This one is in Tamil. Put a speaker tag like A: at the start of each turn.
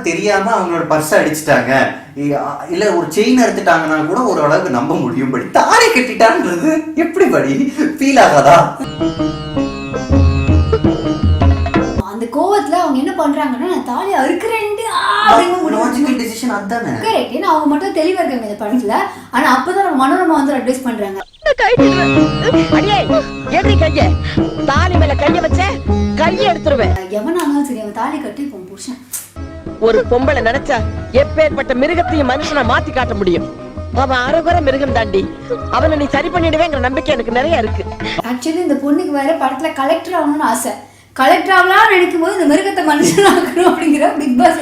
A: தெரியாம அவங்களோட பர்ஸை அடிச்சுட்டாங்க, இல்ல ஒரு செயின் அறுத்துட்டாங்கன்னா கூட ஓரளவுக்கு நம்ப முடியும். படி தாலி கட்டிட்டான்றது எப்படி படி ஃபீல் ஆகாதா?
B: அந்த கோவத்துல அவங்க என்ன பண்றாங்கன்னா நான் தாலி அறுக்கிறேன்ட்டு அவங்க மட்டும் தெளிவா இருக்காங்க இந்த படத்துல. ஆனா அப்பதான் மனோரமா வந்து அட்வைஸ் பண்றாங்க,
C: தாலி மேல கைய வச்ச கைய எடுத்துருவேன்.
B: எவனாலும் சரி அவன் தாலி கட்டி புருஷன்.
C: ஒரு பொம்பளை நினைச்சா எப்பேற்பட்ட மிருகத்தையும் மனுஷனை மாத்தி காட்ட முடியும். அவன் அறகுற மிருகம் தாண்டி. அவனை நீ சரி பண்ணிடுவேங்கிற நம்பிக்கை எனக்கு நிறைய இருக்கு.
B: ஆக்சுவலி இந்த பொண்ணுக்கு வேற படத்துல கலெக்டர் ஆகணும்னு ஆசை. கலெக்டர் ஆகலாம் நினைக்கும் போது இந்த மிருகத்தை மனுஷன் ஆகணும் அப்படிங்கிற பிக் பாஸ்